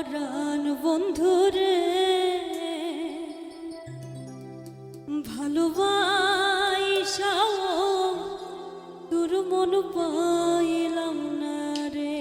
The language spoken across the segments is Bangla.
পরাণ বন্ধুরে ভালোবাসাও তোর মন পাইলাম না রে।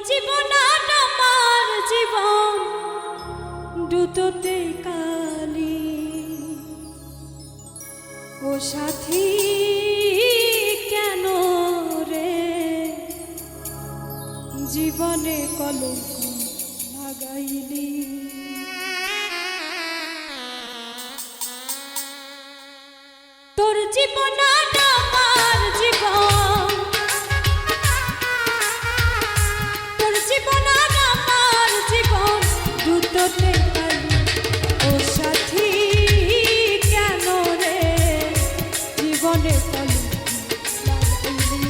জীবন আর আমার জীবন দুটোতে কালি। ও সাথী কেন রে জীবনে কলঙ্ক লাগাইলি। তোর জীবন আর আমার জীবন, তোর জীবন আর আমার জীবন দুটোতে কালি। ও সাথী কেন রে জীবনে কলঙ্ক লাগাইলি।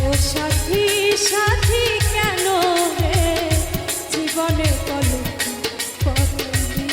ও সাথী সাথী কেন রে জীবনে কলঙ্ক করলি।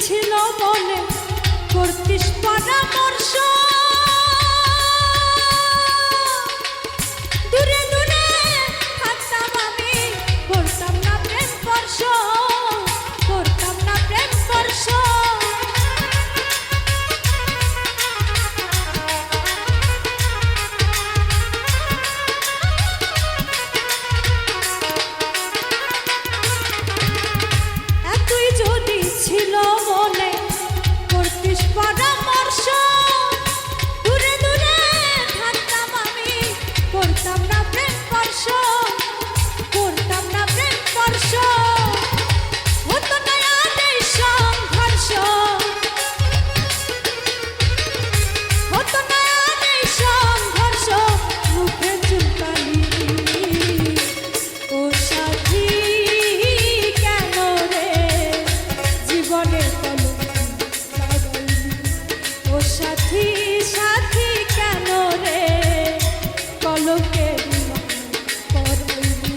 ছিল মনে করতিস পরামর্শ, দূরে দূরে থাকতাম আমি, করতাম না প্রেম স্পর্শ, করতাম না প্রেম স্পর্শ। এতই যদি ছিল মনে করতিস পরামর্শ, দূরে দূরে থাকতাম আমি, করতাম না প্রেম স্পর্শ, করতাম না প্রেম স্পর্শ। হতো না আর এই সংঘর্ষ, হতো না আর এই সংঘর্ষ, মুখে চুলকালি। ও সাথী কেন রে জীবনে কলঙ্ক লাগাইলি। ও সাথী সাথী কেন রে কলঙ্কের করলি।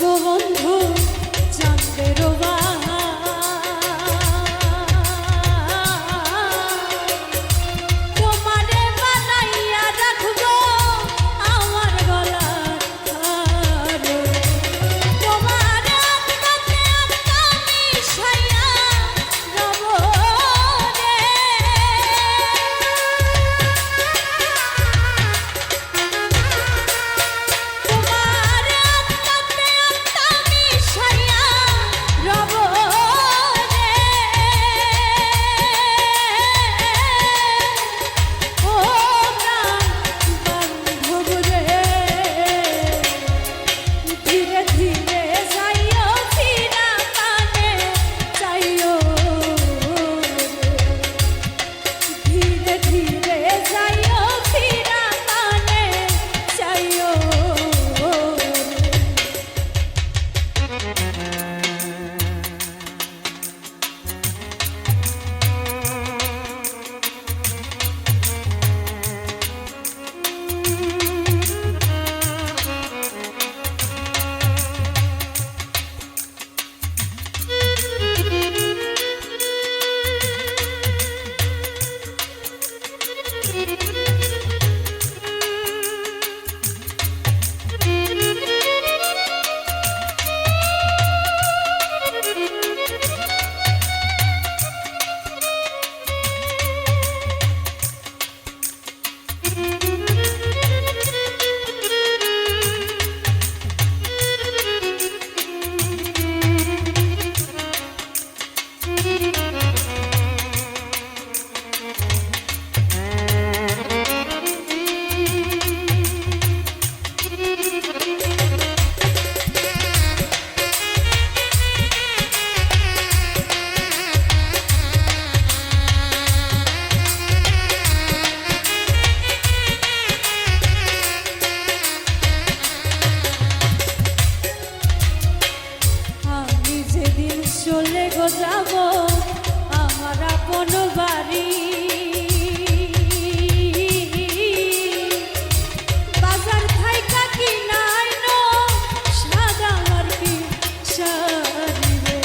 গো বন্ধু চাঁদের তোমারে বানাইয়া রাখবো আমার গলার হার। তোমার আত্মাতে আত্মা মিশাইয়া রব রে। তোমার আত্মাতে আত্মা মিশাইয়া রব রে। ও প্রাণ বান্ধব রে, ধীরে ধীরে যাইও ফিরা কানে চাইও রে। ধীরে ধীরে যাইও ফিরা কানে চাইও রে। আমি যেদিন চলে গো যাব আমার আপন বাড়ি, বাজার থাইকা কিনাইনো সাদা আমার কি শাড়ি রে।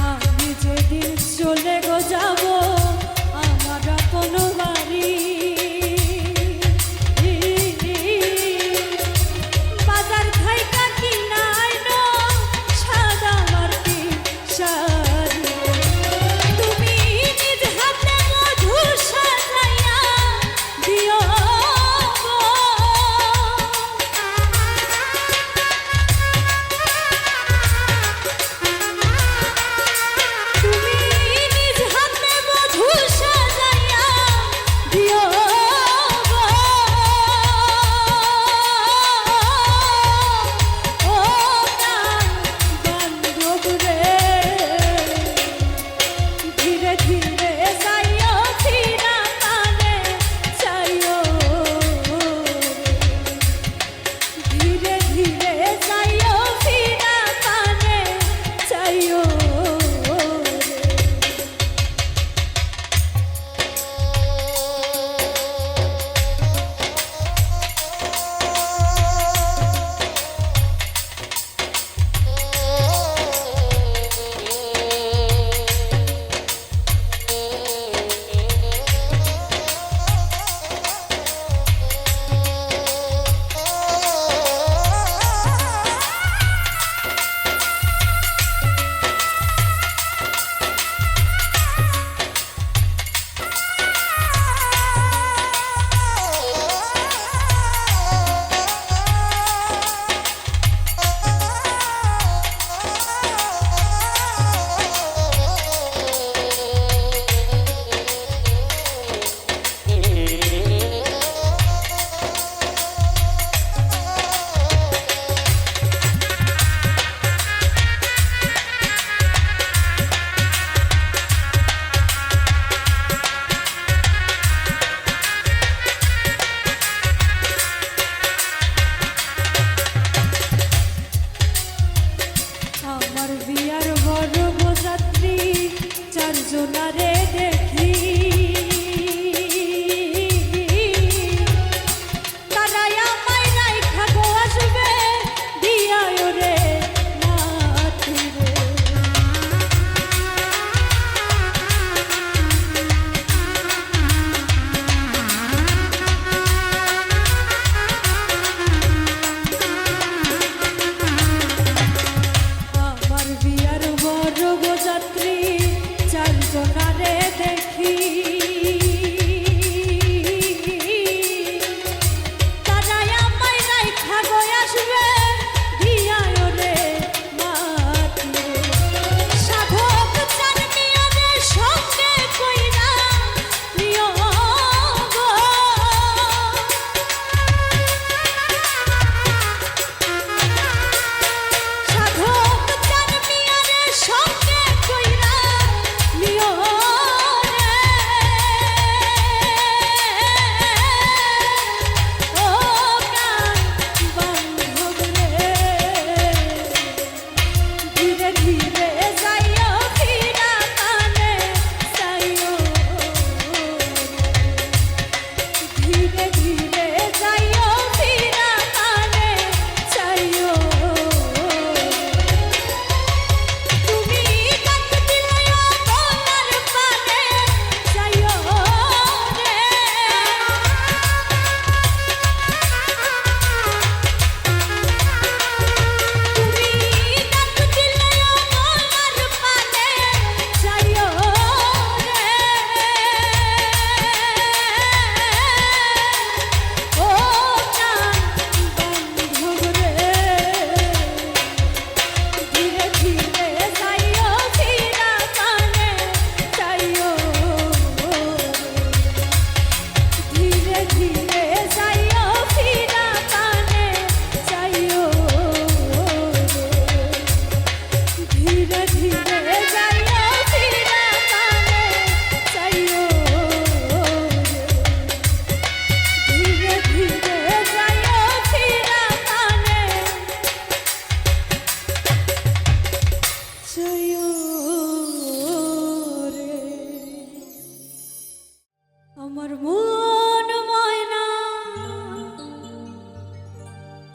আমি যেদিন চলে গো যাব আমার আপন বাড়ি,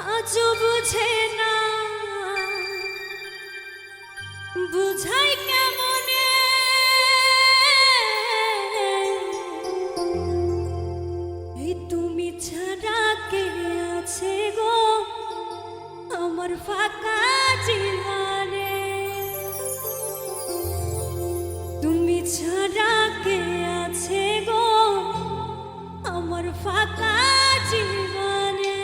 আজও বুঝে না বুঝাই কেমনে এই তুমি ছাড়া কে আছে গো আমার ফাঁকা জীবনে তুমি ছাড়া কে আছে গো আমার ফাঁকা জীবনে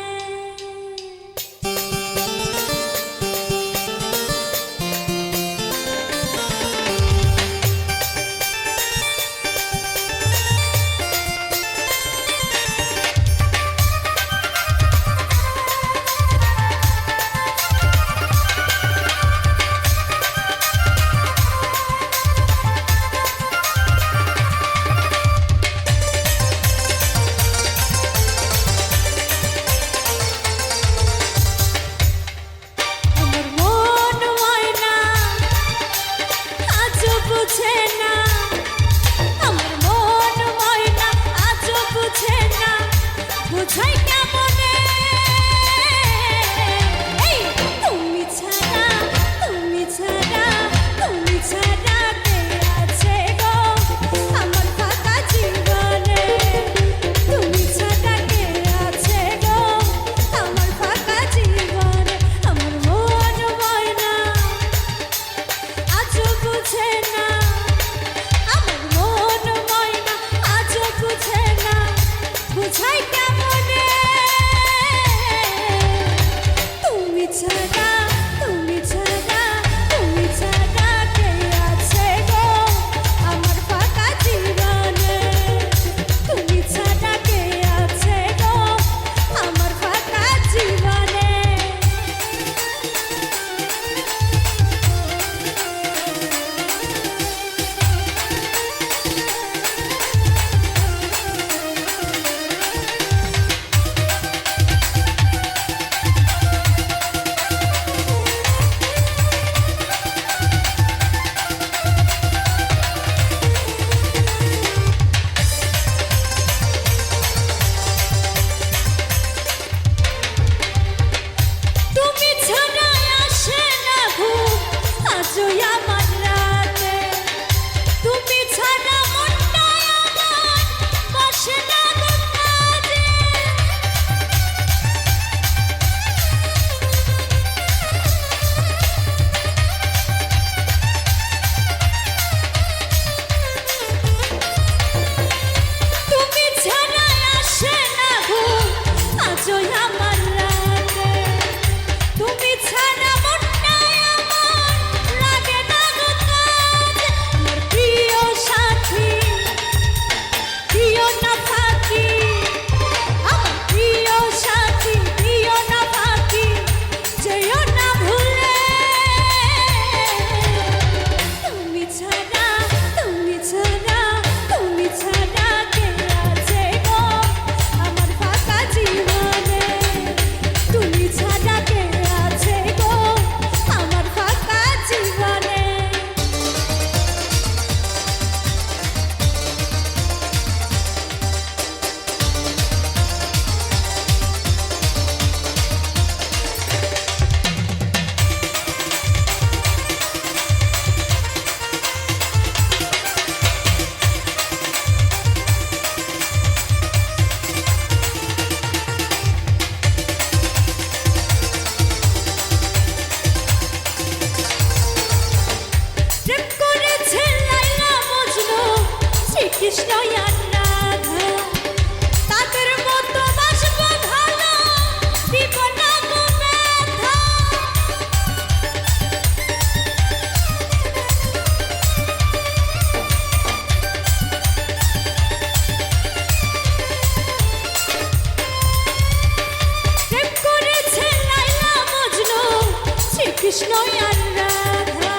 কৃষ্ণ আর রাধা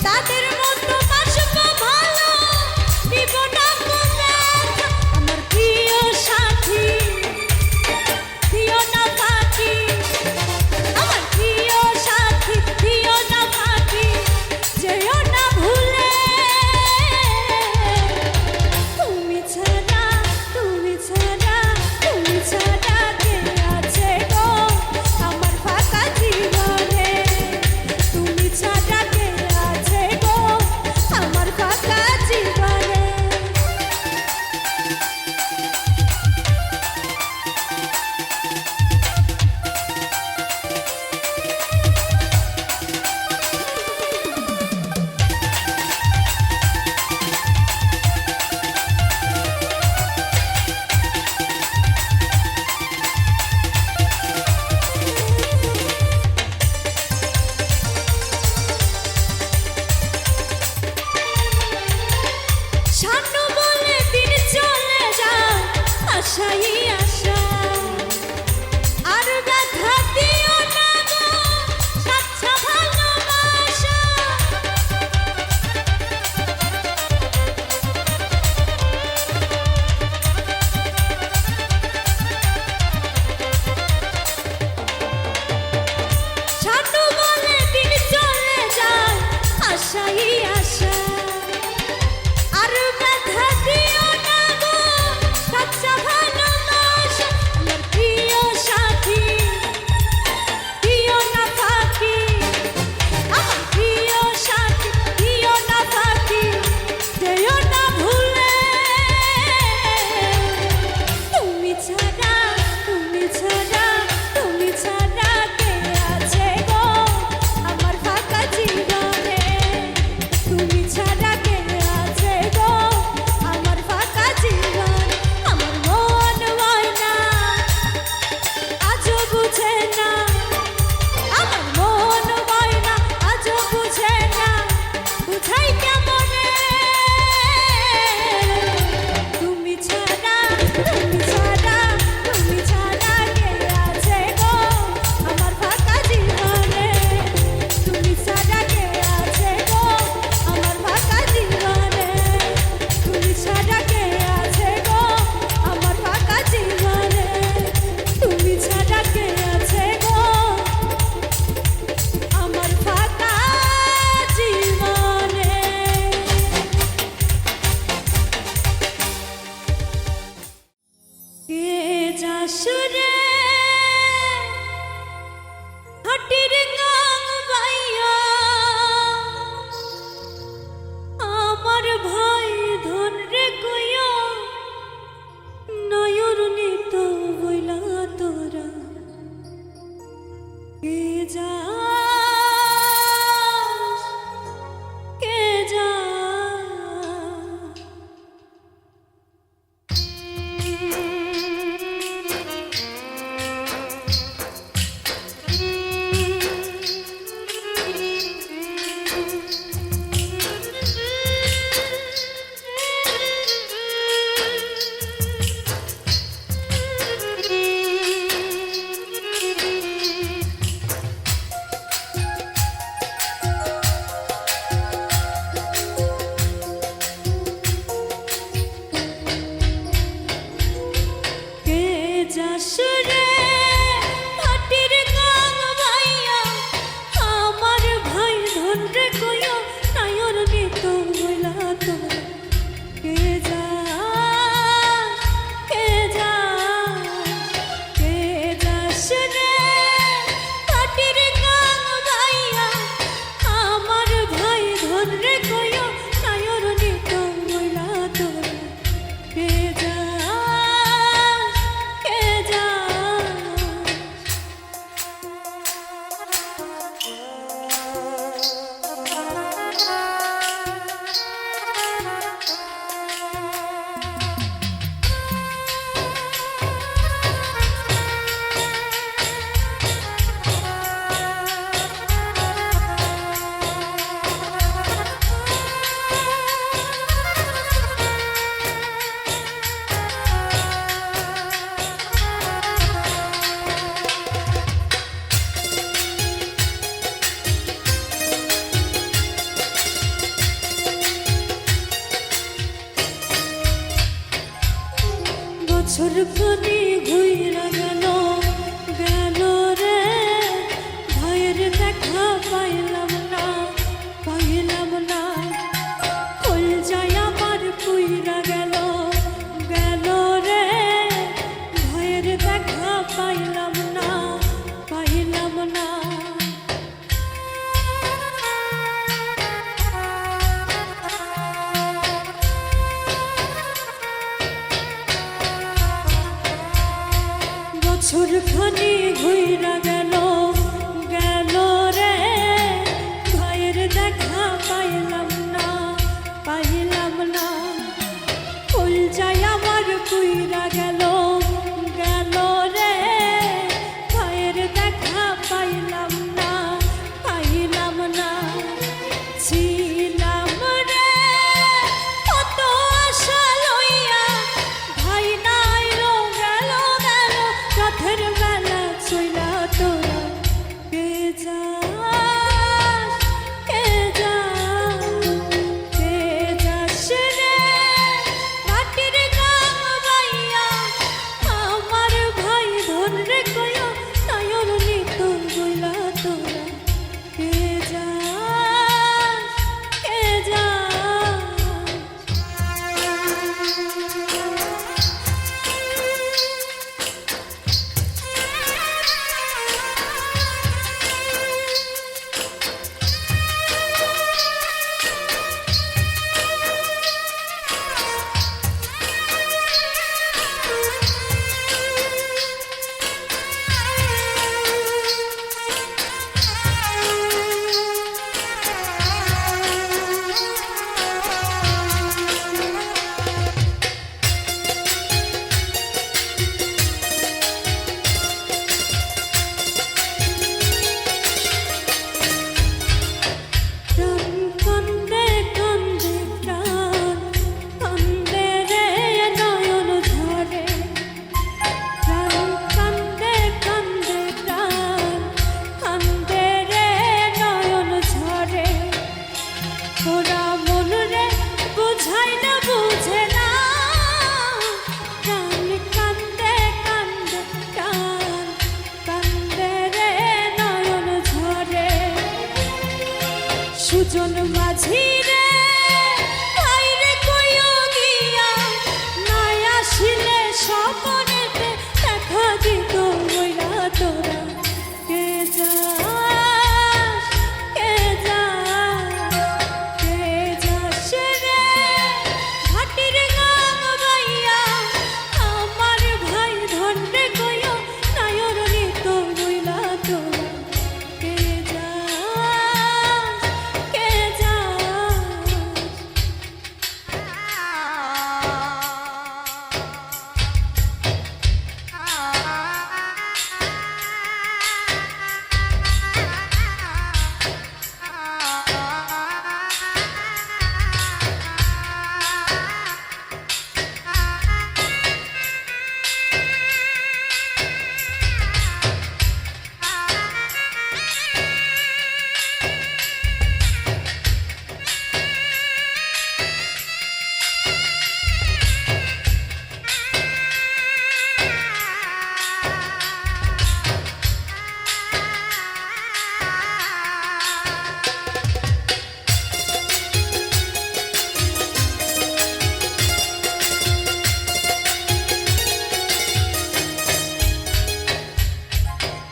তাদের মতো বাসবো ভালো দিব না ব্যথা আমার প্রিয় সাথী দিও না ফাঁকি আমার প্রিয় সাথী দিও না ফাঁকি যেও না ভুলে তুমি ছাড়া তুমি ছাড়া তুমি ছাড়া কে আছে গো আশাই আশা আর ব্যথা দিও না গো সাচ্চা ভালোবাসা সাধু বলে দিন চলে যায় আশাই আশা আর ব্যথা দিও না গো সাচ্চা ভালোবাসা আমার প্রিয় সাথী দিও না ফাঁকি আমার প্রিয় সাথী দিও না ফাঁকি যেও না ভুলে তুমি ছাড়া তুমি ছাড়া তুমি ছাড়া কে আছে গো আমার ফাঁকা জীবনে তুমি ছাড়া কে আছে গো আমার ফাঁকা জীবন আমার মন ময়না আজও বুঝে না আমার মন ময়না আজও বুঝে না বুঝাই কেমনে তুমি ছাড়া তুমি ছাড়া তুমি ছাড়া কে আছে গো আমার ফাঁকা জীবনে তুমি ছাড়া কে আছে গো আমার ফাঁকা জীবনে তুমি ছাড়া কে আছে গো আমার ফাঁকা জীবনে তুমি ছাড়া কে আছে গো আমার ফাঁকা জীবনে কে যাসুরে হাটির গান গাইয়া আমার ভাই ধন রে কইয়া নয়র নিত বইলা তোরা কে যা কে যা কে যাসুরে হাটির গান গাইয়া আমার ভাই ধন রে কইয়া নয়র নিত বইলা তোরা কে যা কে যা কে যাসুরে হাটির গান গাইয়া আমার ভাই ধন রে কইয়া নয়র নিত বইলা তোরা কে যা কে যা বছর খানি ঘুইরা গেল গেল রে ভাইয়ের দেখা পাইলাম না পাইলাম না কল যায় আমার পুইরা গেল গেল রে ভাইয়ের দেখা পাইলাম না পাইলাম না বছর খানি ঘুইরা গেল গেল রে ভাইয়ের দেখা পাইলাম না পাইলাম না ফুল যায় আমার পুইরা গেল গেল রে ভাইয়ের দেখা পাইলাম না পাইলাম না ছিলাম রে কত আশা লইয়া ভাই নাই রো সুজন মাঝি রে বাইরে কইও গিয়া নাই আসিলে স্বপনেতে দেখা দিত বইরা তোরা কে যাস কে যাস কে যাস রে ঘাটির গান গাইয়া আমার ভাই ধন্ডে কইও নায়র নিত বইরা তোরা কে যাস কে যাস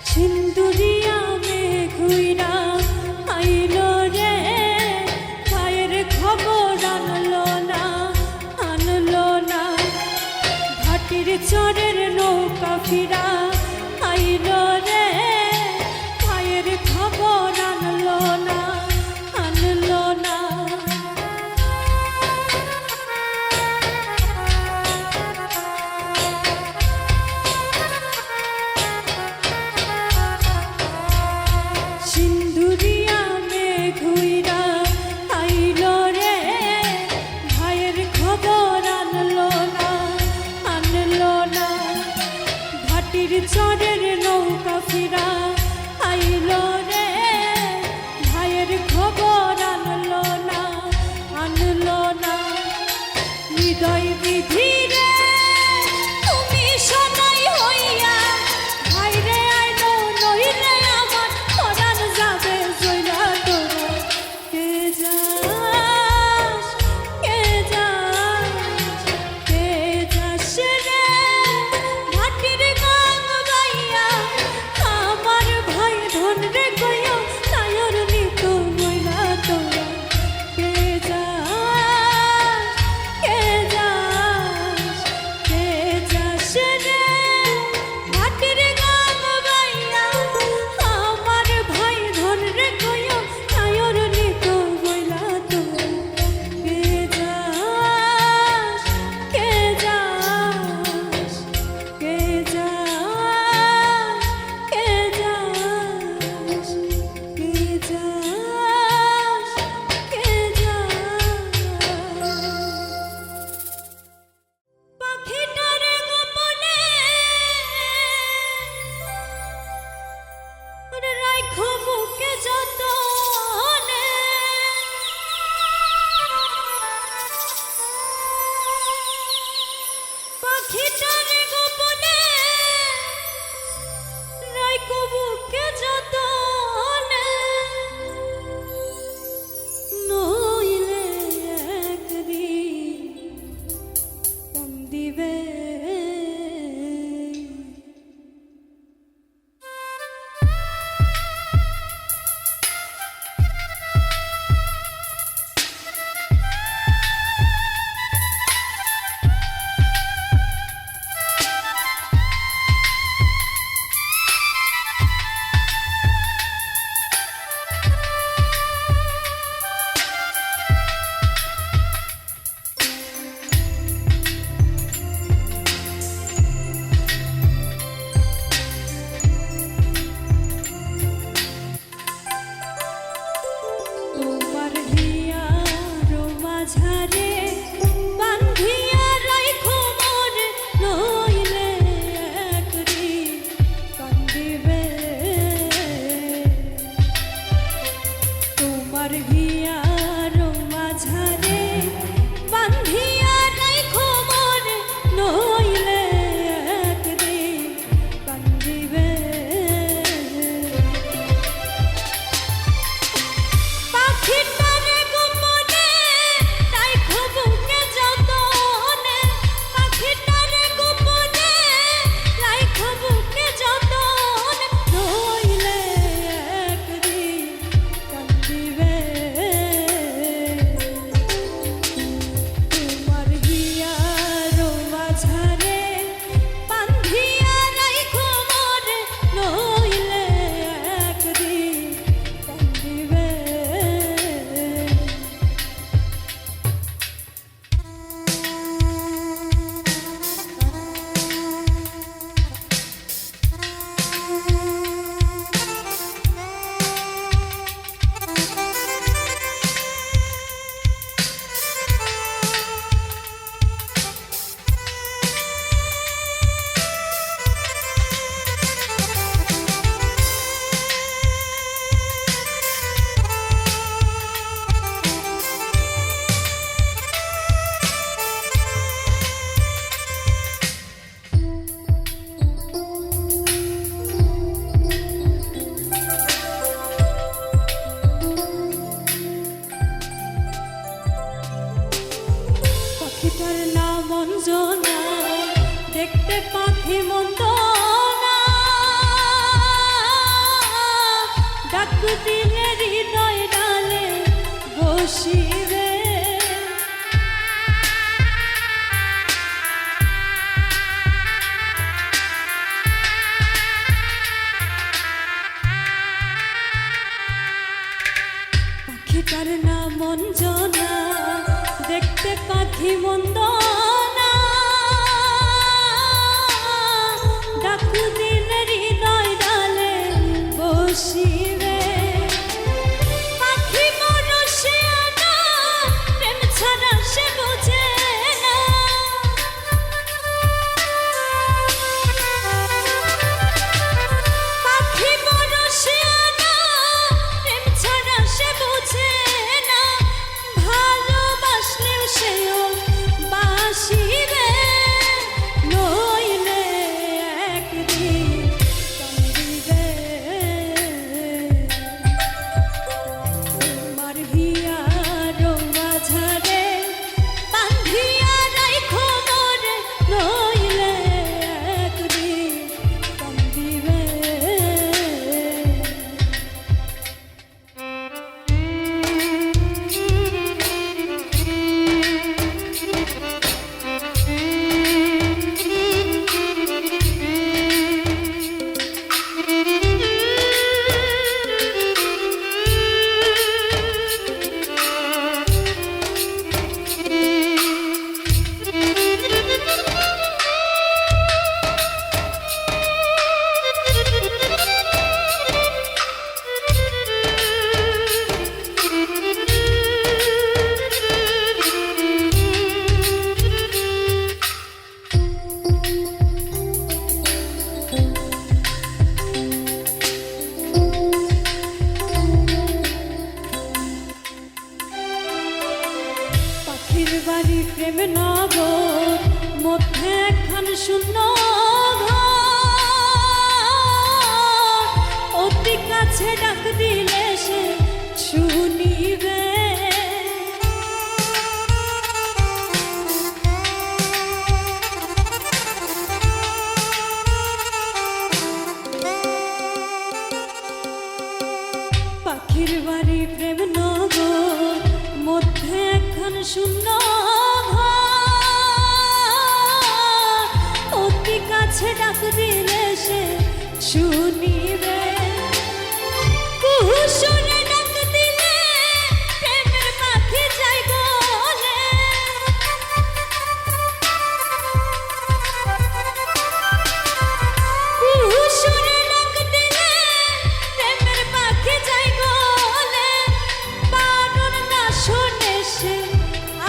সিন্দুরিয়া মেঘুইরা আইলো রে ভাইয়ের খবর আনলো না ঘাটির চরের নৌকা ফিরা আইলো রে ভাইয়ের খবর আনলো না সিন্দুরিয়া মেঘুইরা আইলো রে ভাইয়ের খবর আনলো না ঘাটির চরের নৌকা ফিরা আইলো রে ভাইয়ের খবর আনলো না হৃদয় বিধি রে তুমি সোনাই হইয়া ভাইরে আইলো নইলে আমার পরাণ যাবে জইলা তোরা কে যাস কে যাস কে যাস রে ঘাটির গান গাইয়া দেখতে পাখি মন্দ না, ডাক দিলে হৃদয় ডালে বসিবে। পাখিটার নাম অঞ্জনা, দেখতে পাখি মন্দ না, ডাক দিলে হৃদয় ডালে বসিবে। পাখি মরশে আনা, প্রেম ছাড়া সে বোঝে না। পাখি মরশে আনা, প্রেম ছাড়া সে বোঝে না। ভালোবাসলেও সেও বাসিবে, নইলে একদিন কান্দিবে। তোমার হিয়ার মাঝারে বান্ধিয়া রাইখো মোরে, নইলে একদিন কান্দিবে। পাখির বাড়ি প্রেম নগর, মধ্যে একখান শূন্য ঘর। অতি কাছে ডাক দিলে সে শুনিবে। পাখির বাড়ি প্রেম নগর, মধ্যে একখান শূন্য ঘর। অতি কাছে ডাক দিলে সে শুনিবে। কুহুসুরে ডাক দিলে প্রেমের পাখি যাই গলে। কুহুসুরে ডাক দিলে প্রেমের পাখি যাই গলে। বানর না শোনে সে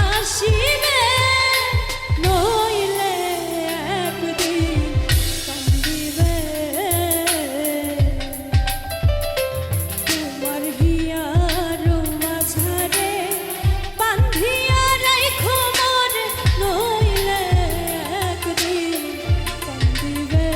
আসিবে, নইলে একদিন কান্দিবে। তোমার হিয়ার মাঝারে বান্ধিয়া রাইখো মোরে, নইলে একদিন কান্দিবে।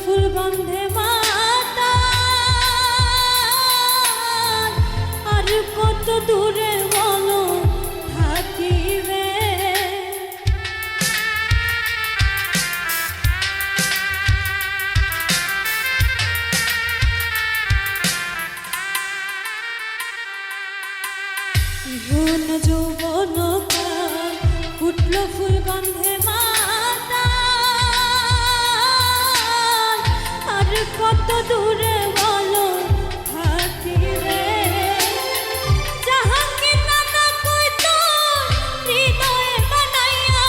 ফুল গন্ধে মাতা, আর কত দূরে বলো থাকিবে। ইহন যৌবন কাল ফুটল ফুল গন্ধে মাতা, কত দূরে বলো থাকি রে জাহাঙ্গীর নানা কই তোর হৃদয়ে বানাইয়া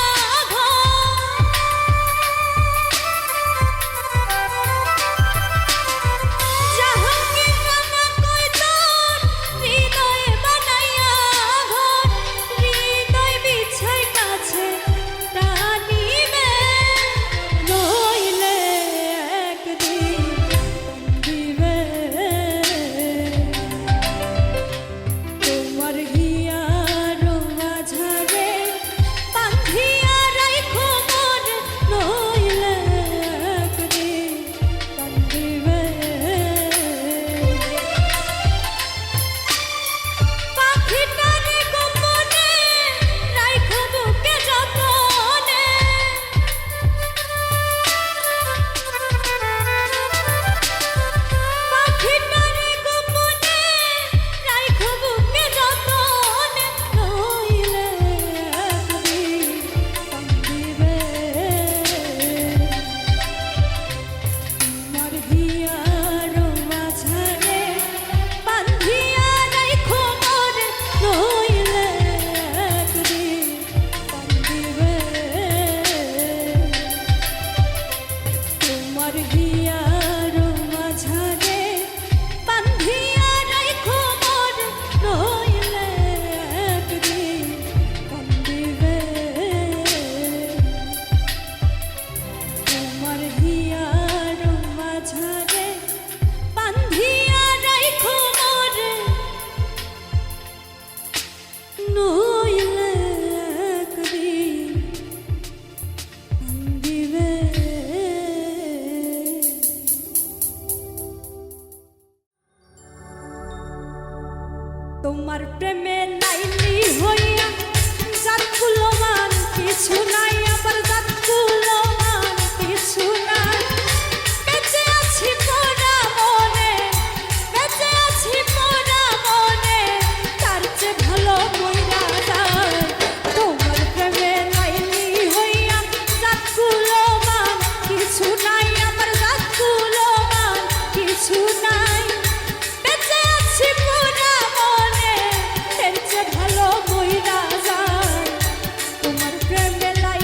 ঘর জাহাঙ্গীর নানা কই তোর হৃদয়ে বানাইয়া ঘর হৃদয় বিছাই কাছে টানিবে নইলে একদিন দিবে তোমার হিয়ার মাঝারে বাঁধিয়া রাইখো মন নইলে একদিন কান্দিবে পাখিটারে গোপনে রাইখো বুকে যতনে পাখিটারে গোপনে রাইখো বুকে যতনে নইলে একদিন কান্দিবে তোমার হিয়ার মাঝারে বাঁধিয়া রাইখো মন নইলে একদিন কান্দিবে তোমার হিয়ার মাঝারে বাঁধিয়া রাইখো মন নইলে একদিন কান্দিবে তোমার হিয়ার মাঝারে বাঁধিয়া রাইখো মন নইলে একদিন কান্দিবে তোমার প্রেমে লাইলি হইয়া জাত কুলমান কিছু নাই আবার জাত কুলমান কিছু নাই বেঁচে আছি মোরা মনে বেঁচে আছি মোরা মনে তার চেয়ে ভালো মইরা যায় তোমার প্রেমে লাইলি হইয়া জাত কুলমান কিছু নাই আবার জাত কুলমান কিছু নাই বেঁচে আছি মোরা মনে এর চেয়ে ভালো মইরা যায় তোমার প্রেমে লাই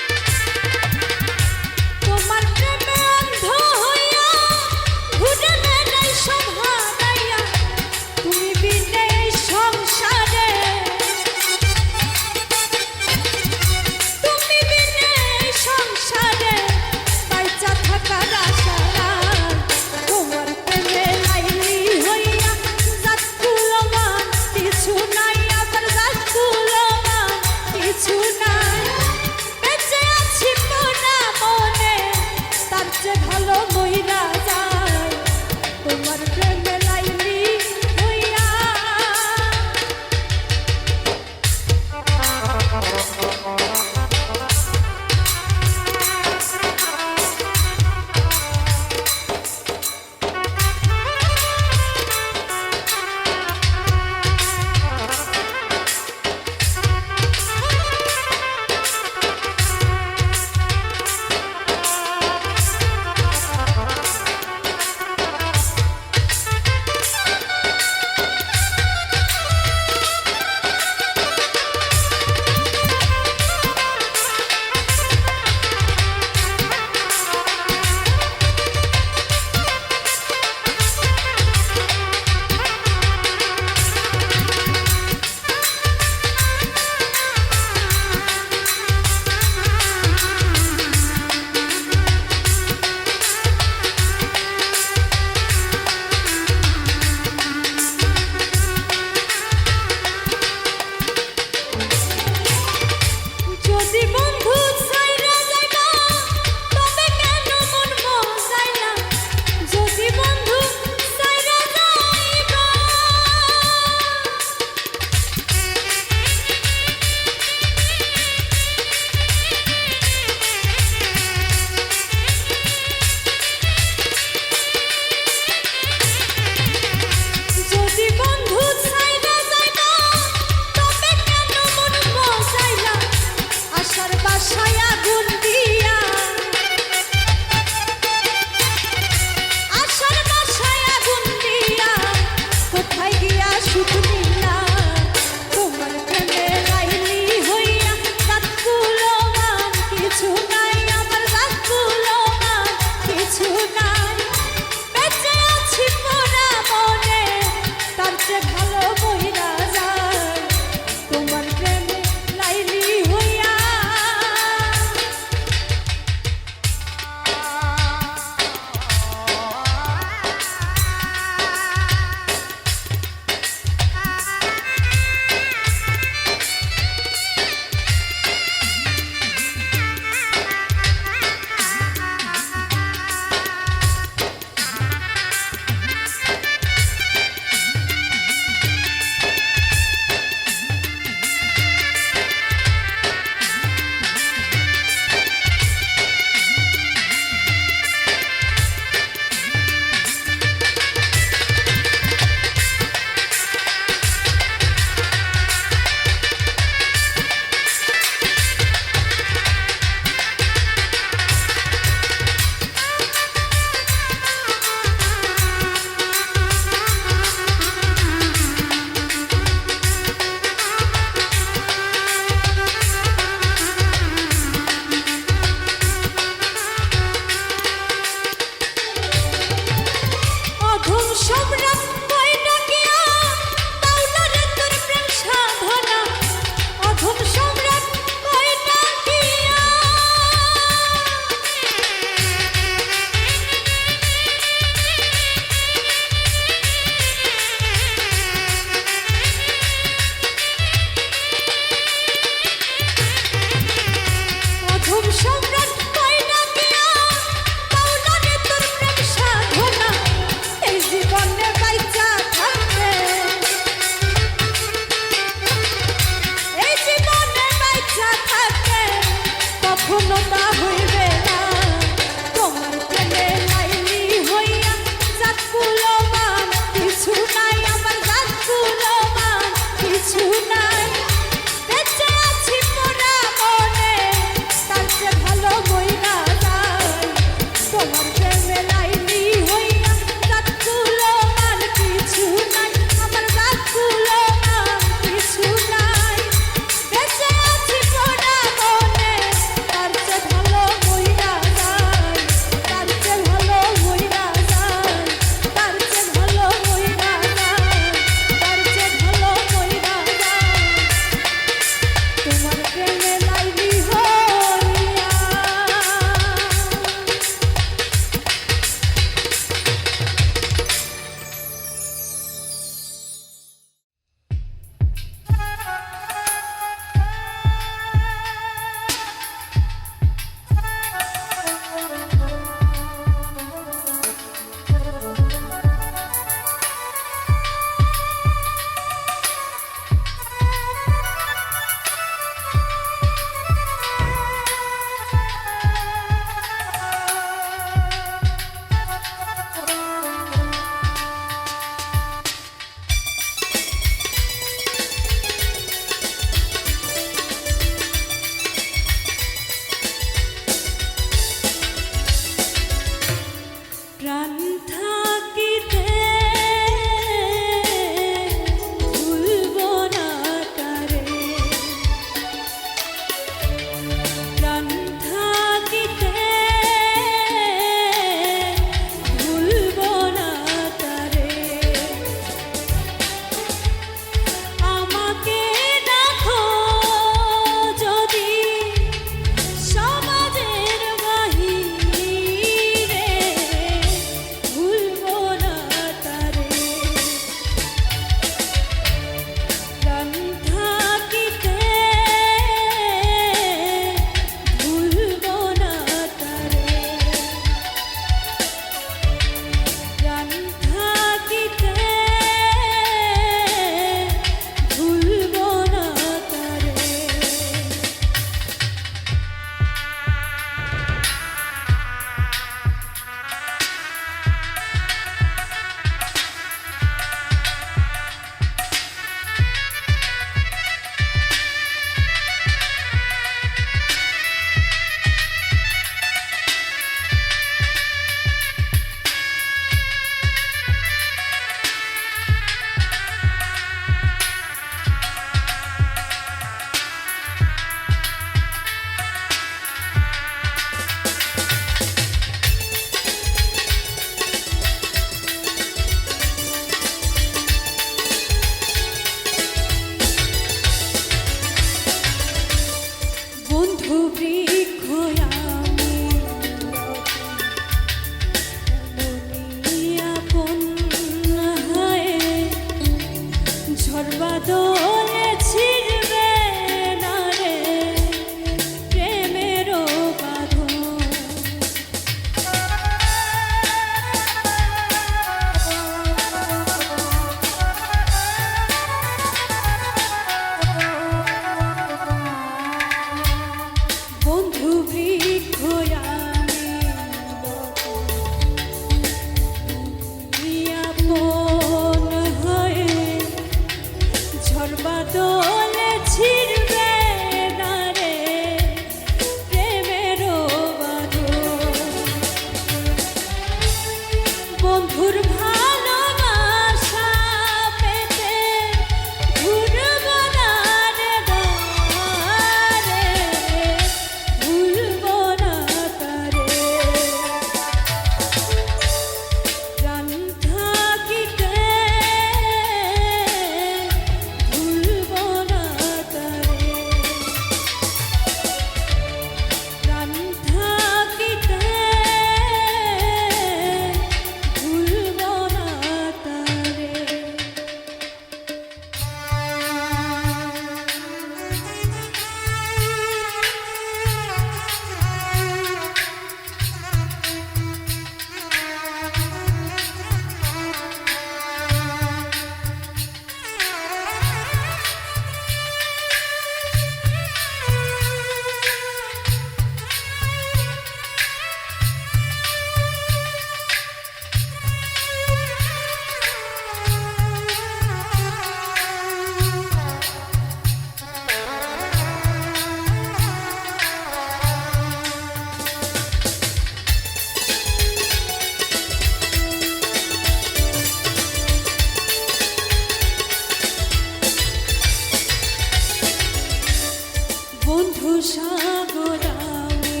বন্ধু সাগর আমি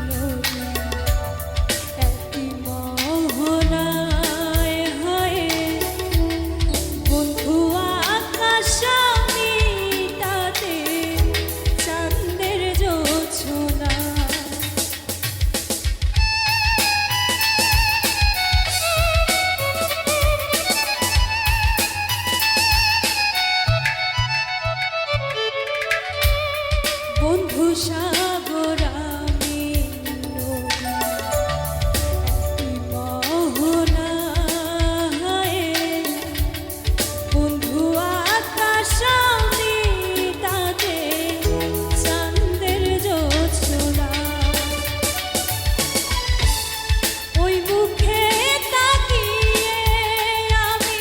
নদী, একই মোহনায় হয় বন্ধু আকাশ আমি, তাতে চাঁদের জোছনা। বন্ধু সাগর আমি নদী, একই মোহনায় বন্ধু আকাশ আমি, তাতে চাঁদের জোছনা। ওই মুখে তাকিয়ে আমি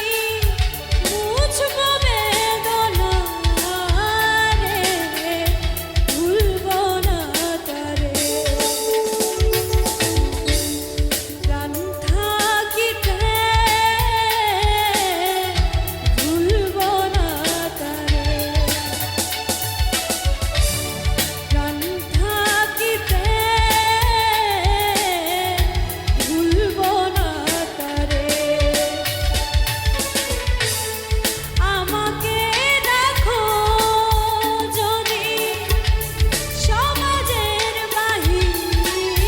মুছব বেদনা রে, ভুলব না তারে। প্রাণ থাকিতে ভুলব না তারে, প্রাণ থাকিতে ভুলব না তারে। আমাকে রাখো যদি সমাজের বাহিরে,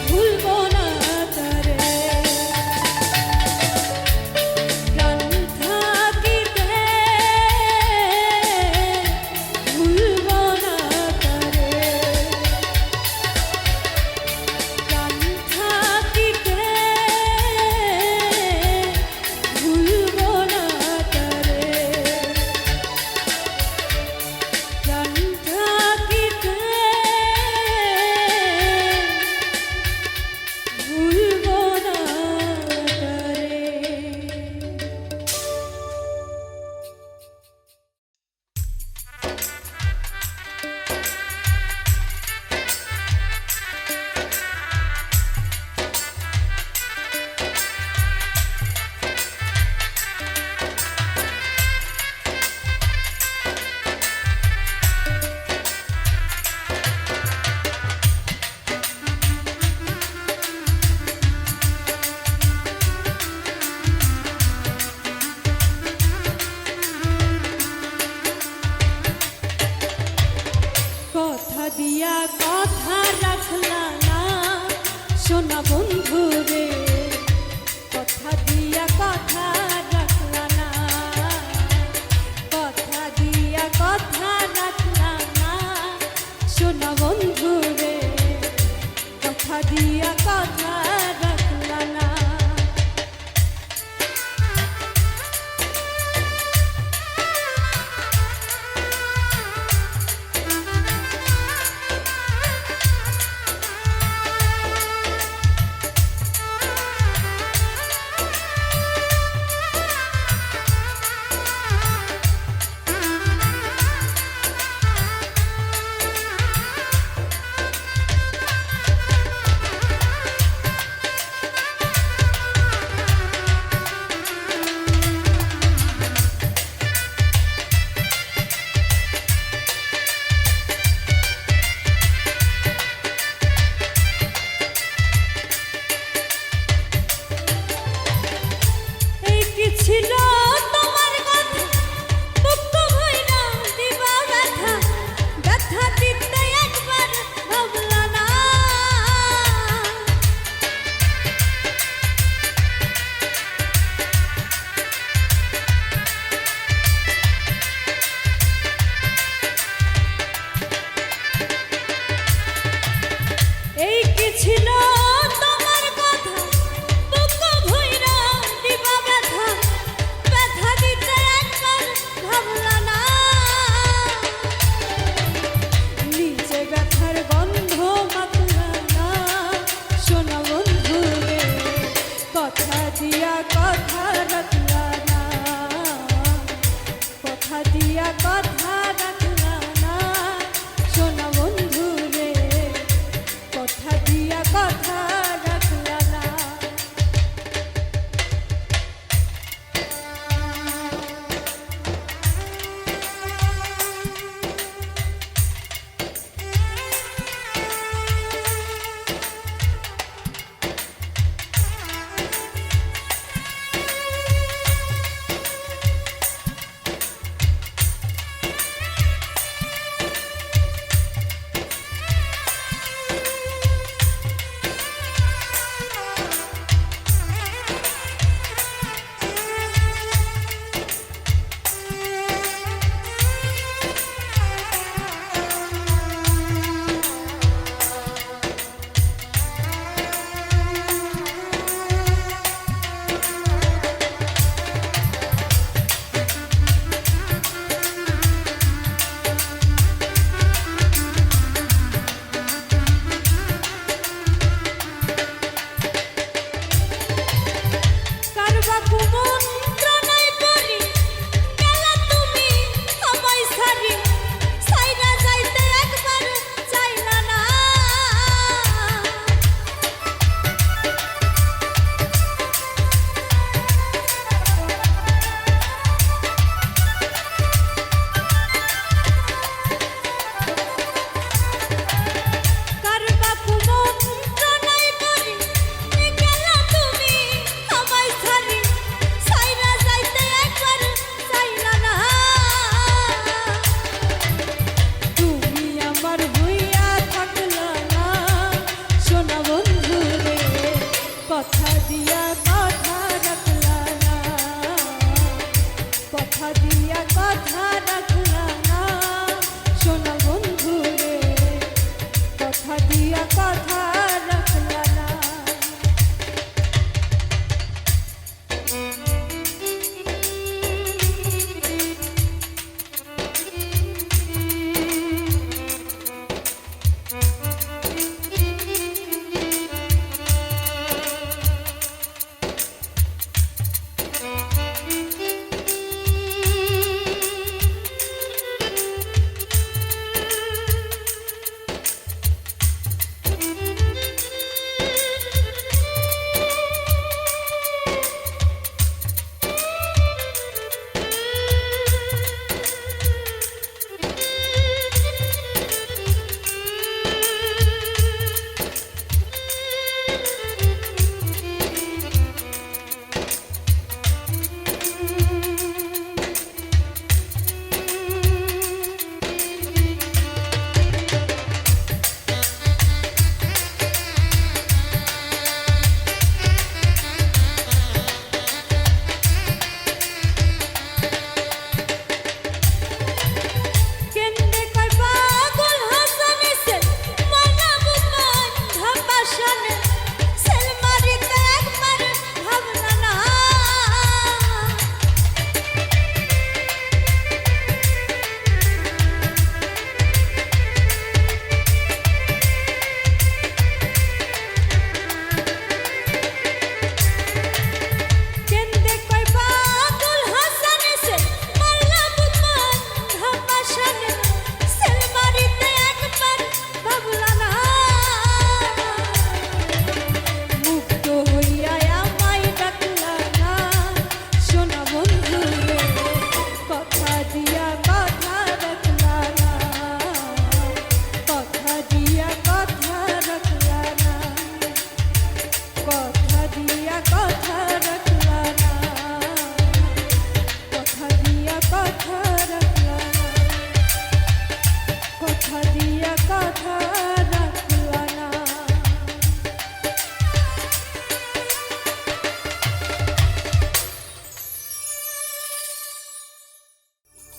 ভুলব না তারে। প্রাণ থাকিতে ভুলব না তারে, প্রাণ থাকিতে ভুলব না তারে, প্রাণ থাকিতে ভুলব না তারে। কথা দিয়া কথা রাখলা না সোনা বন্ধু রে, কথা দিয়া কথা রাখলা না, কথা দিয়া কথা রাখলা না সোনা বন্ধু রে, কথা দিয়া কথা রাখলা না। এই কি ছিল তোমার কথা, বুক ভইরা দিবা ব্যথা, ব্যথা দিতে একবার ভাবলা না। এই কি ছিল তোমার কথা, বুক ভইরা দিবা ব্যথা, ব্যথা দিতে একবার ভাবলা না। নিজে ব্যথার গন্ধ মাখলা না সোনা বন্ধু রে, কথা দিয়া কথা রাখলা না, কথা দিয়া কথা রাখলা না সোনা বন্ধু রে, কথা দিয়া কথা রাখলা না।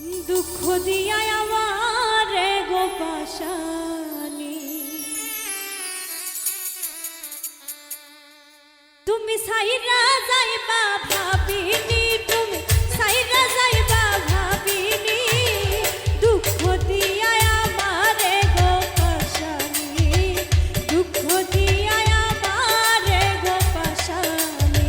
দুঃখ দিয়া আমার গো পাশানি তুমি সাইরা যাইবা ভাবিনি তুমি সাইরা যাইবা ভাবিনি দুঃখ দিয়া আমার গো পাশানি দুঃখ দিয়া আমার গো পাশানি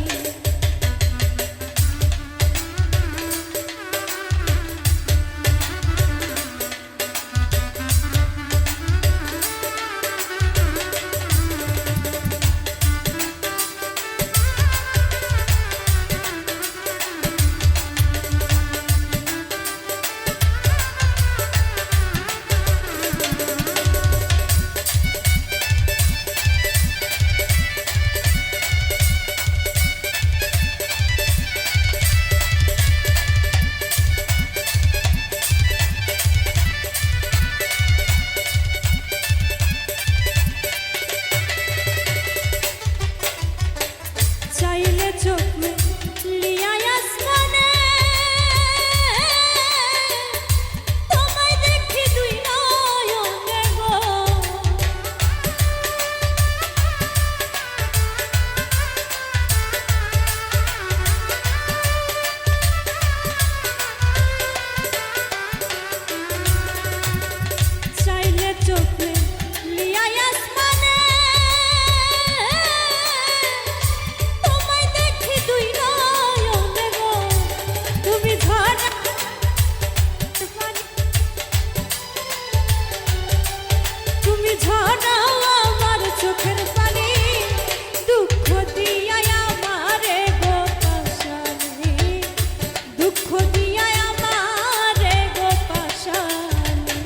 চাইলে চোখে লিয়াই আসমানে তোমায় দেখি দুই নয়নে গো চাইলে চোখে লিয়াই আসমানে তুমি ঝাড়াও আমার চোখের পানি দুঃখ দিয়া আমার গো পাশানি দুঃখ দিয়া আমার গো পাশানি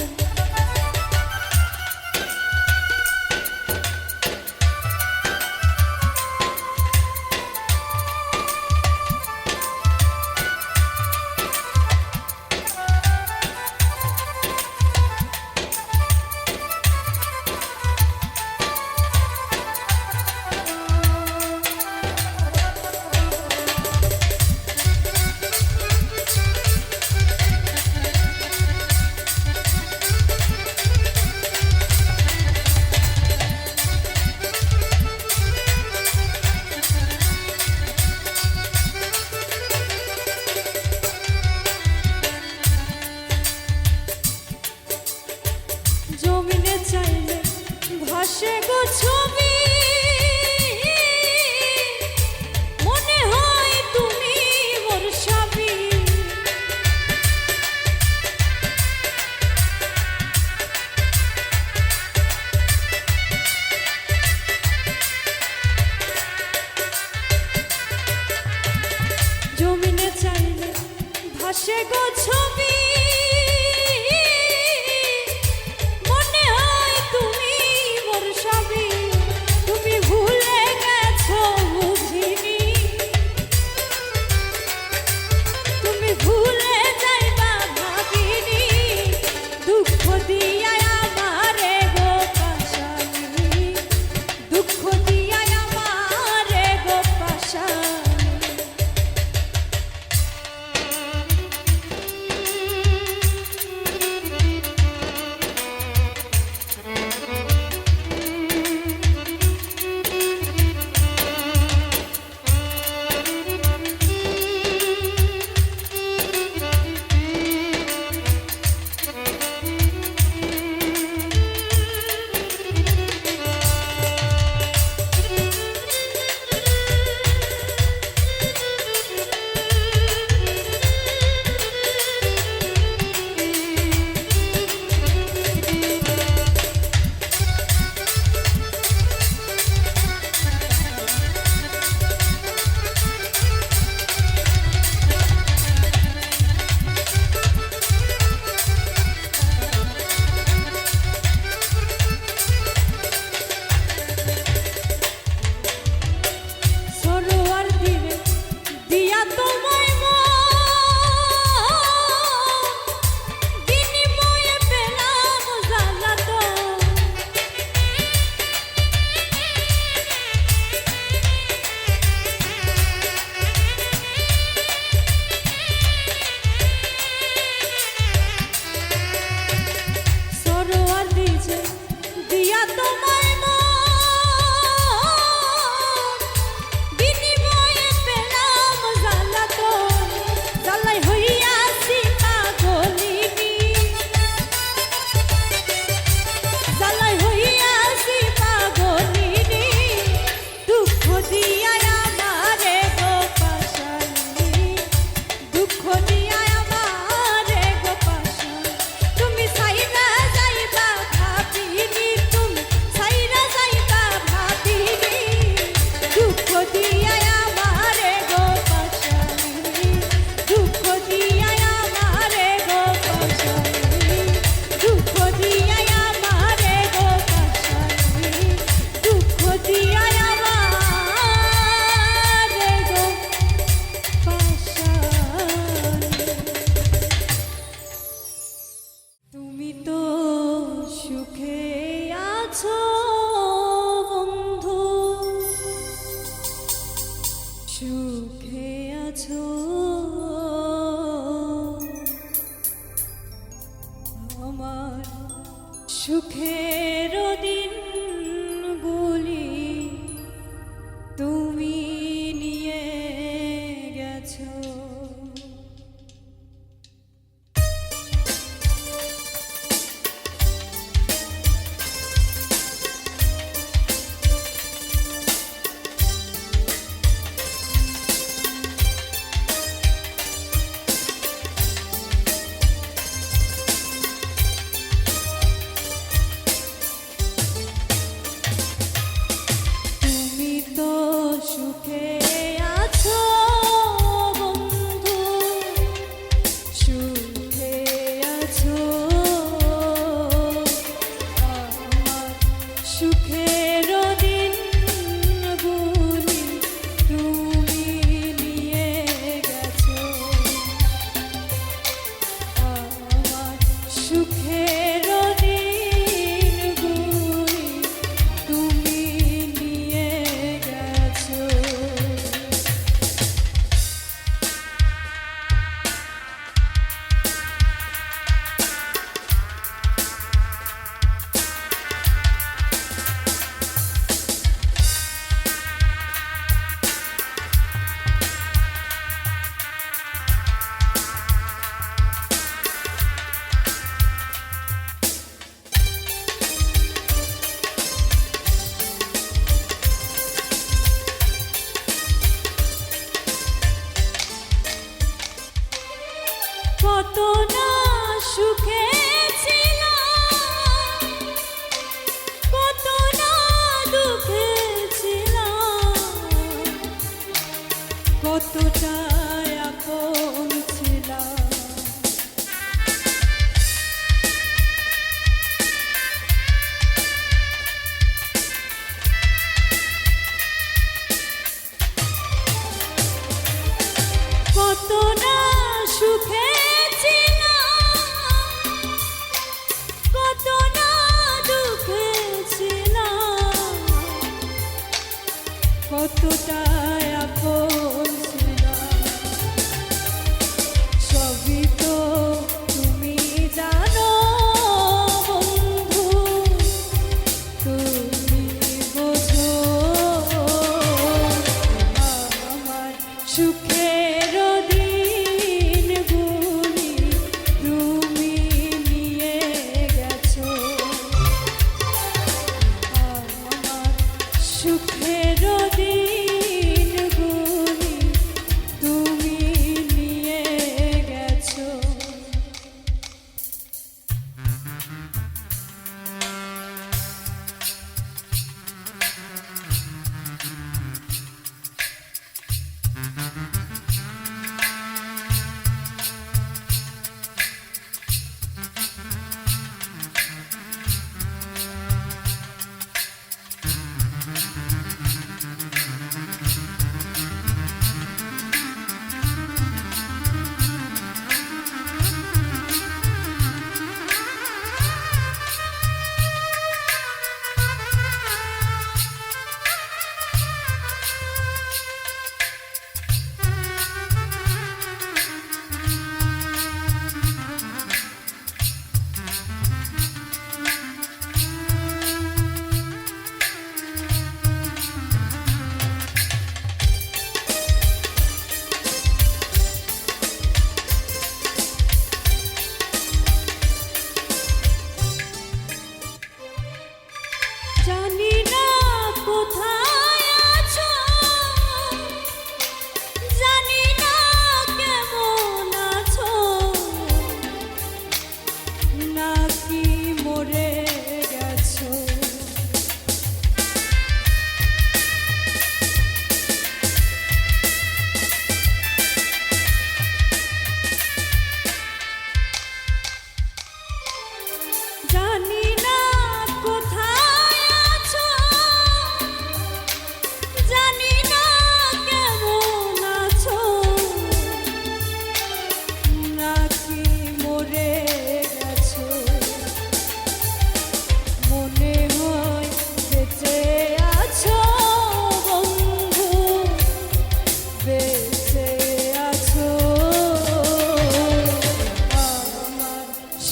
জমিনে চাইলে ভাসে গো ছবি মনে হয় তুমি মোর স্বামী জমিনে চাইলে ভাসে গো ছবি মনে হয় তুমি মোর স্বামী সুখে আছো বন্ধু, সুখে আছো। আমার সুখের দিনগুলি তুমি নিয়ে গেছো।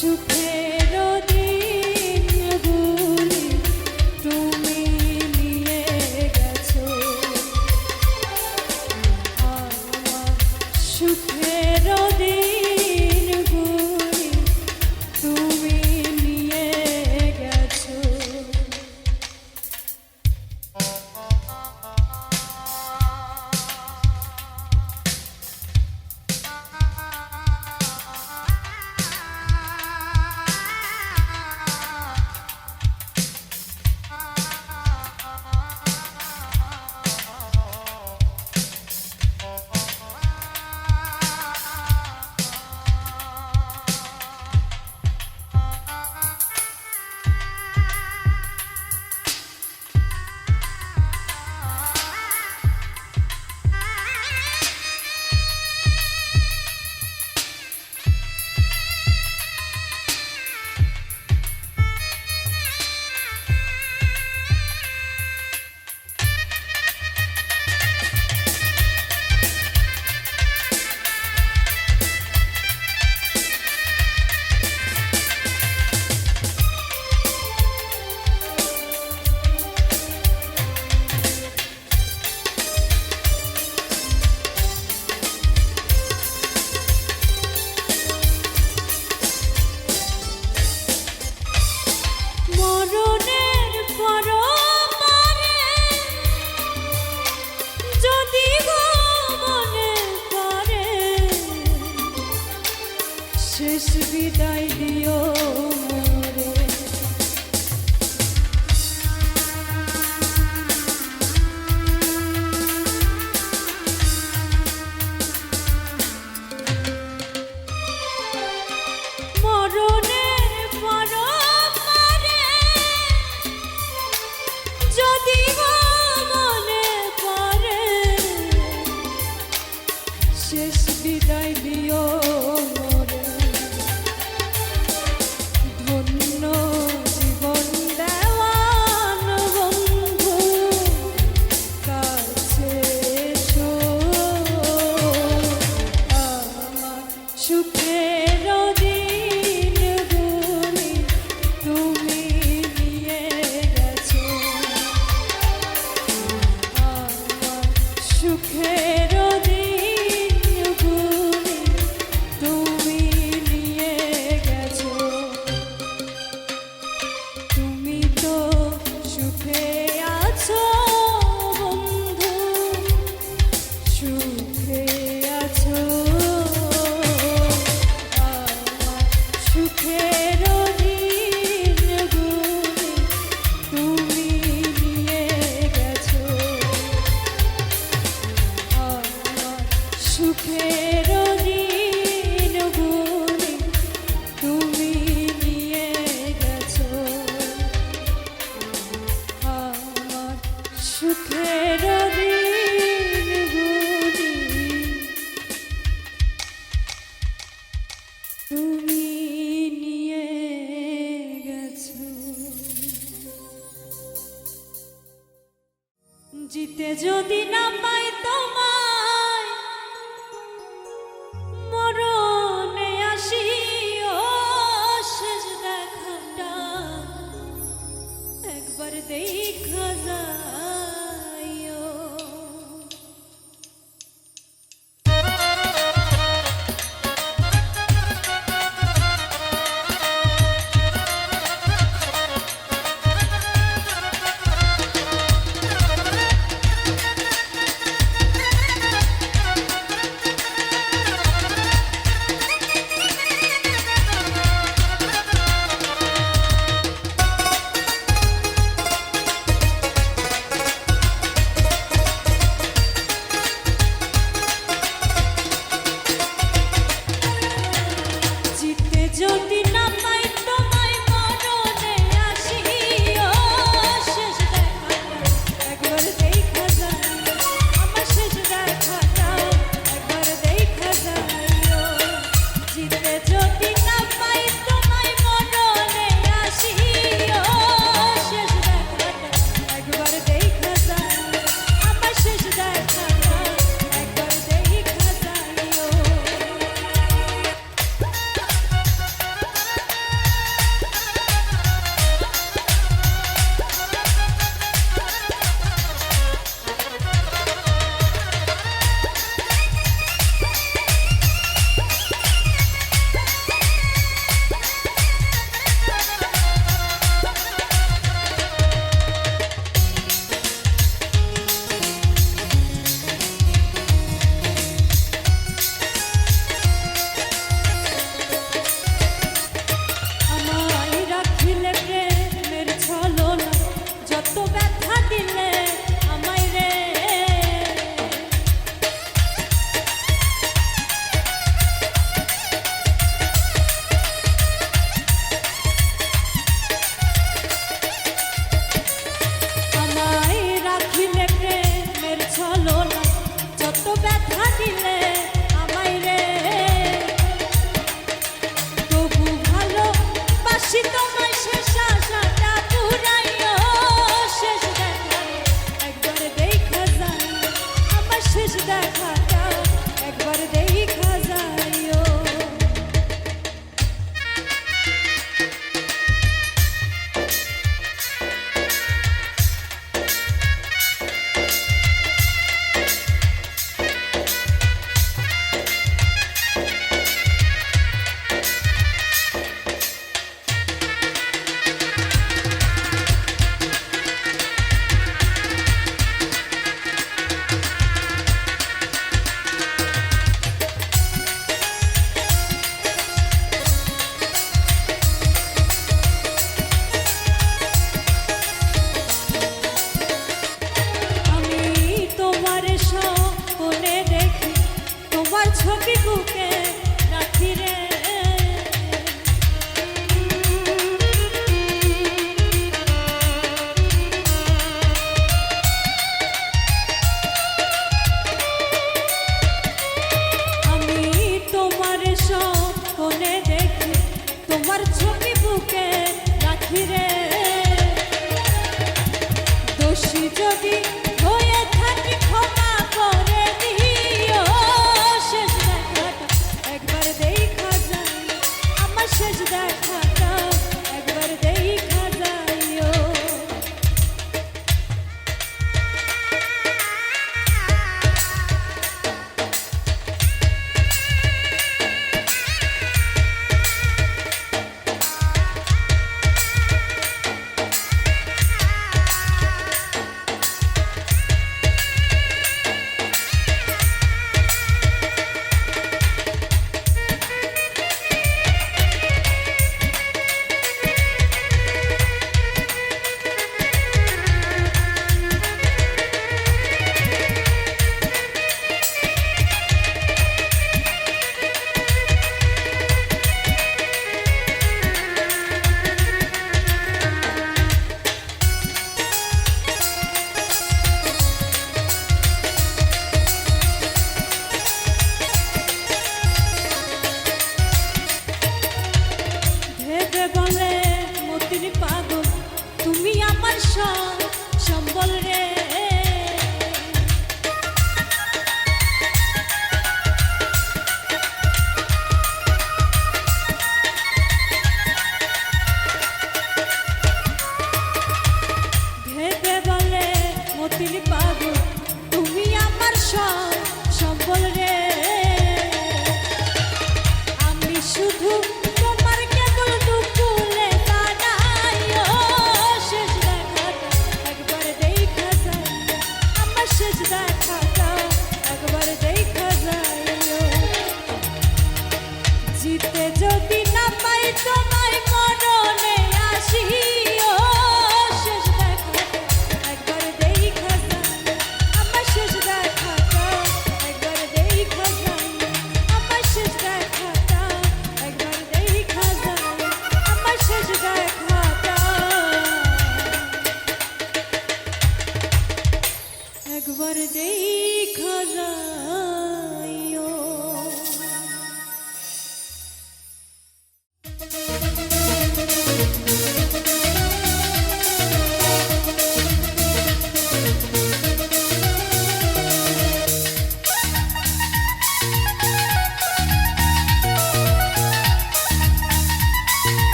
সুখের দিনগুলি তুমি নিয়ে গেছো আমার সুখের দিনগুলি তুমি নিয়ে গেছো মরণের পরপারে যদি গো মনে করে শেষ বিদায় দিও মোরে মরণের পরপারে যদি গো মনে পড়ে শেষ বিদায় দিও মোরে ধন্য জীবন দেওয়ান বন্ধু কাছে এসো আমার সুখের দিনগুলি তুমি নিয়ে গেছো আমার সুখের দিনগুলি তুমি নিয়ে গেছো তুমি তো সুখে আছো বন্ধু সুখে আছো আমার সুখের দিনগুলি তুমি নিয়ে গেছো আমার সুখের দিনগুলি তুমি নিয়ে গেছো আমার সুখের দিনগুলি তুমি নিয়ে গেছো জিতে যদি না পাই তোমায় মরণে আসিও শেষ দেখাটা একবার দেখা যাইও পাখিরে দোষী যদি হয়ে থাকি ক্ষমা করে দিও শেষ দেখাটা একবার দেখা যায় আমার শেষ দেখাটা একবার দেখা যাইও ভেবে বলে মতির পাগল তুমি আমার সম্বল রে ভেবে বলে মতির পাগল তুমি আমার সম্বল রে আমি শুধু তোমার কেবল দুকুলে বানাইও শেষ দেখাটা একবার দেখা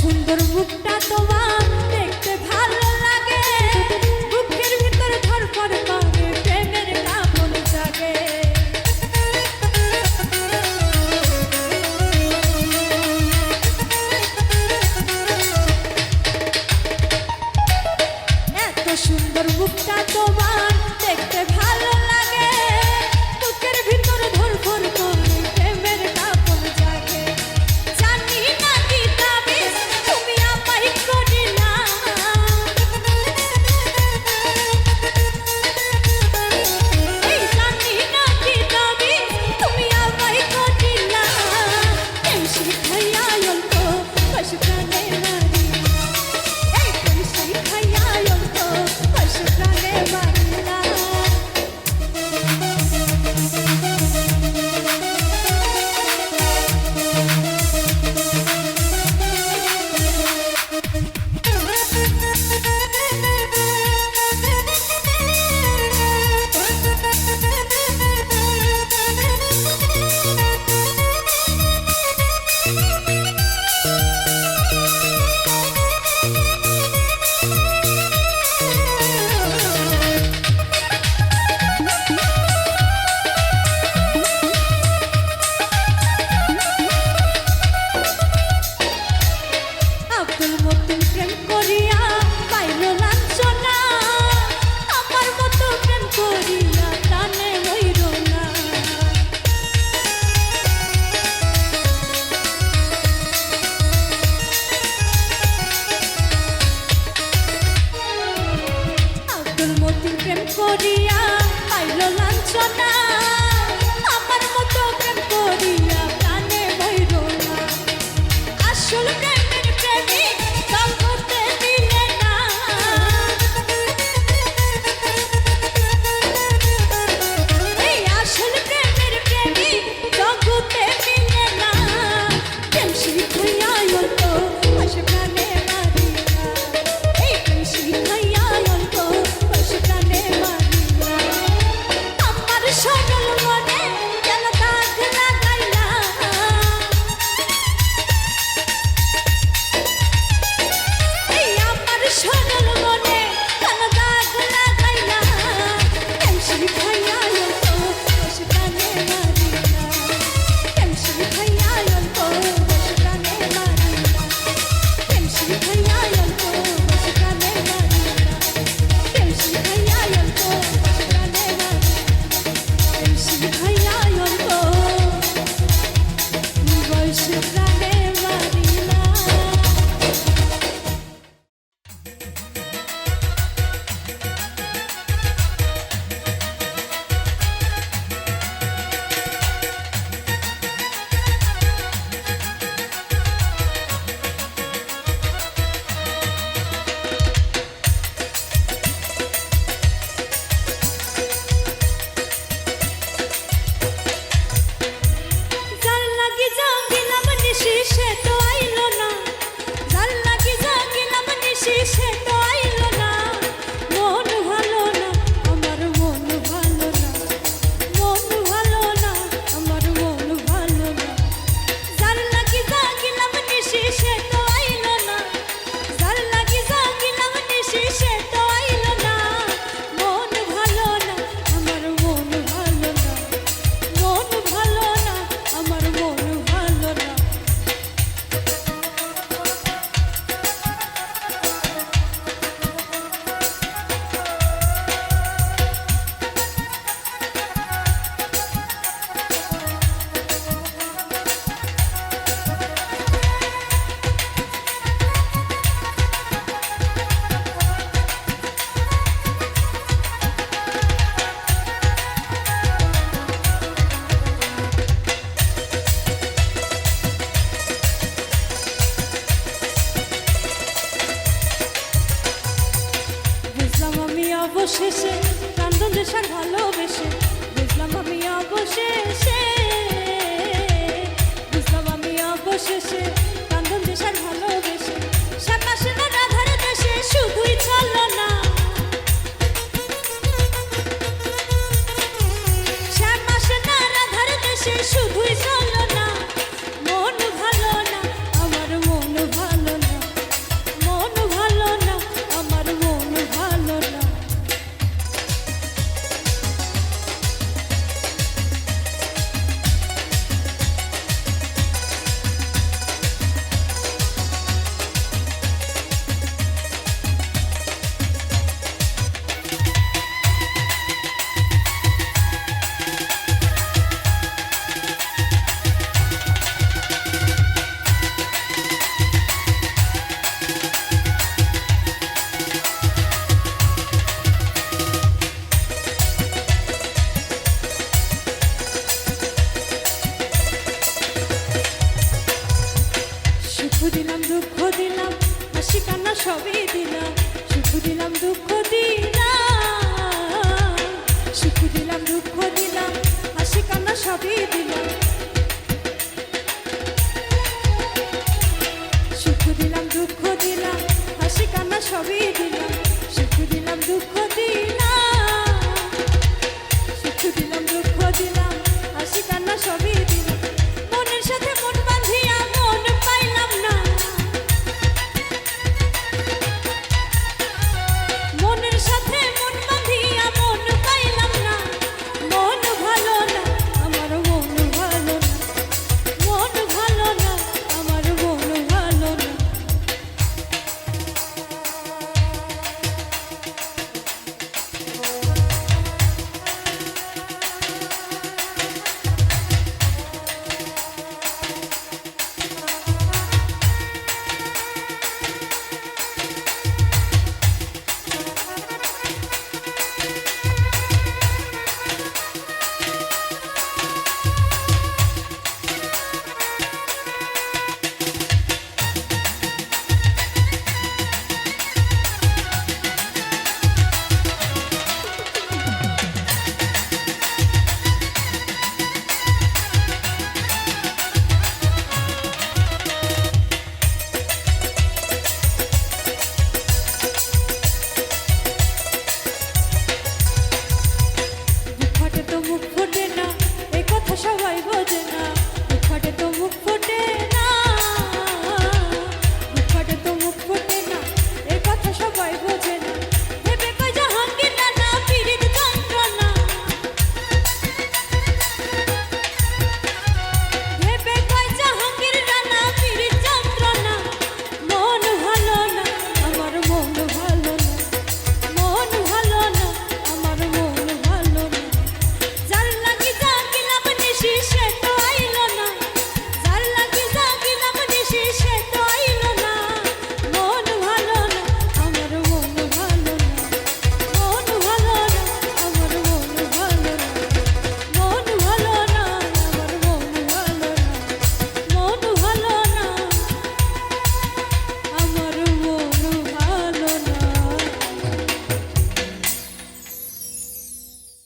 সুন্দর মুখটা তোমার দেখতে ভালো লাগে, বুকের ভিতর ধরপড় করে প্রেমের কাপন জাগে। এত সুন্দর মুখটা তোমার দেখতে ভালো লাগে, বুকের ভিতর ধরপড় করে প্রেমের কাপন জাগে। জানি না কি তাবিজ তুমি আমায় করিলা, এই জানি না কি তাবিজ তুমি আমায় করিলা, প্রেম শিখাইয়া অল্প পশু প্রাণে মারিলা, এই প্রেম শিখাইয়া অল্প পশু প্রাণে মারিলা। আব্দুল মতিন প্রেম করিয়া পাইল লাঞ্ছনা, আমার মতো প্রেম করিয়া প্রাণে হইল না। আব্দুল মতিন প্রেম করিয়া পাইল লাঞ্ছনা, আমার মতো প্রেম করিয়া প্রাণে হইল না। আসল প্রেমের প্রেমিক জগতে মিলে না, এই আসল প্রেমের প্রেমিক জগতে মিলে না, প্রেম শিখাইয়া অল্প পশু প্রাণে মারিলা, এই প্রেম শিখাইয়া অল্প পশু প্রাণে মারিলা। আমার সরল মনে কেন দাগ লাগাইলা, এই আমার সরল মনে কেন দাগ লাগাইলা, প্রেম শিখাইয়া অল্প পশু প্রাণে মারিলা, প্রেম শিখাইয়া অল্প পশু প্রাণে মারিলা, প্রেম শিখাইয়া অল্প পশু প্রাণে মারিলা, প্রেম শিখাইয়া অল্প পশু প্রাণে মারিলা, প্রেম শিখাইয়া অল্প পশু প্রাণে মারিলা। যার লাগি জাগিলাম নিশি সে তো আইলো না, যার লাগি জাগিলাম নিশি সে তো আইলো না, মন ভালো না আমার মন ভালো না, মন ভালো না আমার মন ভালো না। যার লাগি জাগিলাম নিশি সে তো আইলো না, যার লাগি জাগিলাম নিশি সে তো আইলো না, মন ভালো না আমার মন ভালো না, মন ভালো না আমার মন ভালো না। বুঝলাম আমি অবশেষে কান্দন দেশার ভালোবেসে, বুঝলাম আমি অবশেষে, বুঝলাম আমি অবশেষে কান্দন দেশার ভালোবেসে, সাতাশে না রাধার দেশে শুধুই চলো না, শ্যামাসে না রাধার দেশে শুধুই চলো না, মন ভালো না আমার মন ভালো না, সুখ দিলাম দুঃখ দিলাম হাসি কান্না সবই দিলাম সুখ দিলাম দুঃখ দিলাম সুখ দিলাম দুঃখ দিলাম হাসি কান্না সবই দিলাম সুখ দিলাম দুঃখ দিলাম হাসি কান্না সবই দিলাম